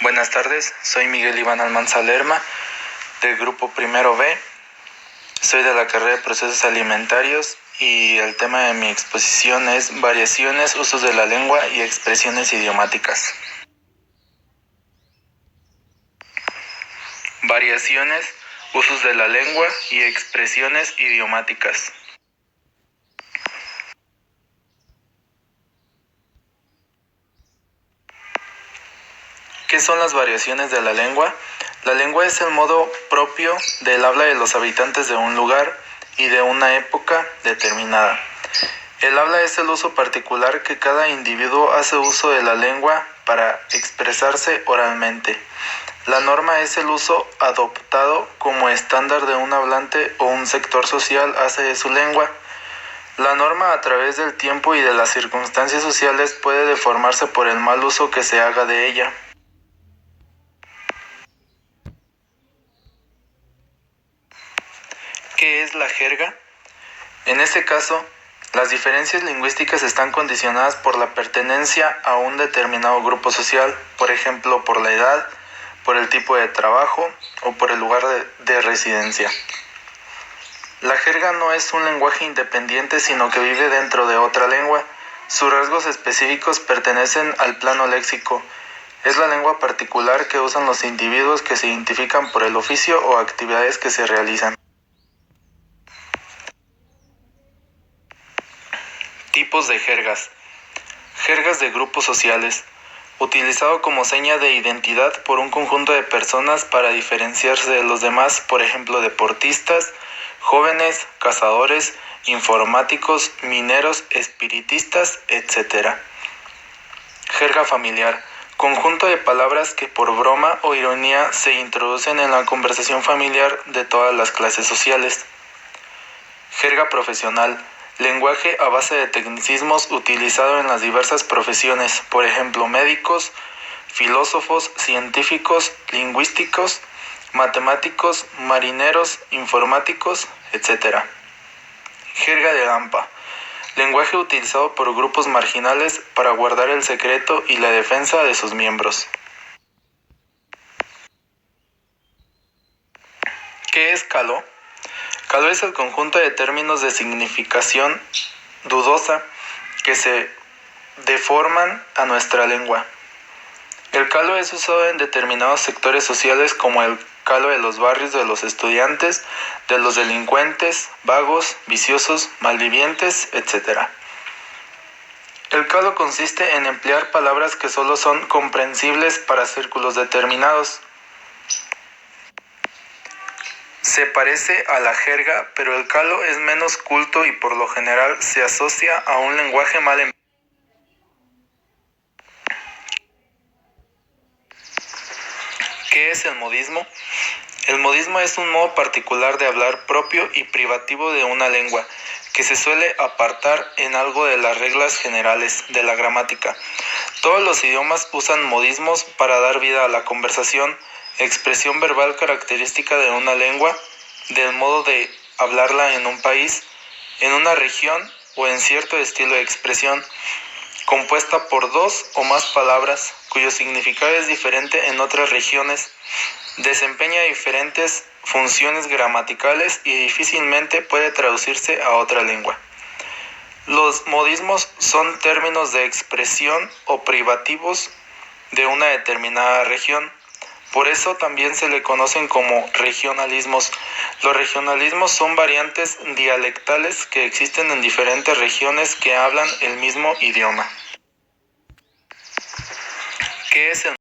Buenas tardes, soy Miguel Iván Almanza Lerma, del grupo Primero B. Soy de la carrera de Procesos Alimentarios y el tema de mi exposición es variaciones, usos de la lengua y expresiones idiomáticas. Variaciones, usos de la lengua y expresiones idiomáticas. ¿Qué son las variaciones de la lengua? La lengua es el modo propio del habla de los habitantes de un lugar y de una época determinada. El habla es el uso particular que cada individuo hace uso de la lengua para expresarse oralmente. La norma es el uso adoptado como estándar de un hablante o un sector social hace de su lengua. La norma a través del tiempo y de las circunstancias sociales puede deformarse por el mal uso que se haga de ella. ¿Qué es la jerga? En este caso, las diferencias lingüísticas están condicionadas por la pertenencia a un determinado grupo social, por ejemplo, por la edad, por el tipo de trabajo o por el lugar de residencia. La jerga no es un lenguaje independiente, sino que vive dentro de otra lengua. Sus rasgos específicos pertenecen al plano léxico. Es la lengua particular que usan los individuos que se identifican por el oficio o actividades que se realizan. Tipos de jergas. Jergas de grupos sociales. Utilizado como seña de identidad por un conjunto de personas para diferenciarse de los demás, por ejemplo, deportistas, jóvenes, cazadores, informáticos, mineros, espiritistas, etc. Jerga familiar. Conjunto de palabras que por broma o ironía se introducen en la conversación familiar de todas las clases sociales. Jerga profesional. Lenguaje a base de tecnicismos utilizado en las diversas profesiones, por ejemplo, médicos, filósofos, científicos, lingüísticos, matemáticos, marineros, informáticos, etc. Jerga de Gampa. Lenguaje utilizado por grupos marginales para guardar el secreto y la defensa de sus miembros. ¿Qué es caló? Caló es el conjunto de términos de significación dudosa que se deforman a nuestra lengua. El calo es usado en determinados sectores sociales como el calo de los barrios de los estudiantes, de los delincuentes, vagos, viciosos, malvivientes, etc. El calo consiste en emplear palabras que solo son comprensibles para círculos determinados. Se parece a la jerga, pero el calo es menos culto y por lo general se asocia a un lenguaje mal empleado. ¿Qué es el modismo? El modismo es un modo particular de hablar propio y privativo de una lengua, que se suele apartar en algo de las reglas generales de la gramática. Todos los idiomas usan modismos para dar vida a la conversación, expresión verbal característica de una lengua, del modo de hablarla en un país, en una región o en cierto estilo de expresión, compuesta por dos o más palabras, cuyo significado es diferente en otras regiones, desempeña diferentes funciones gramaticales y difícilmente puede traducirse a otra lengua. Los modismos son términos de expresión o privativos de una determinada región. Por eso también se le conocen como regionalismos. Los regionalismos son variantes dialectales que existen en diferentes regiones que hablan el mismo idioma. ¿Qué es el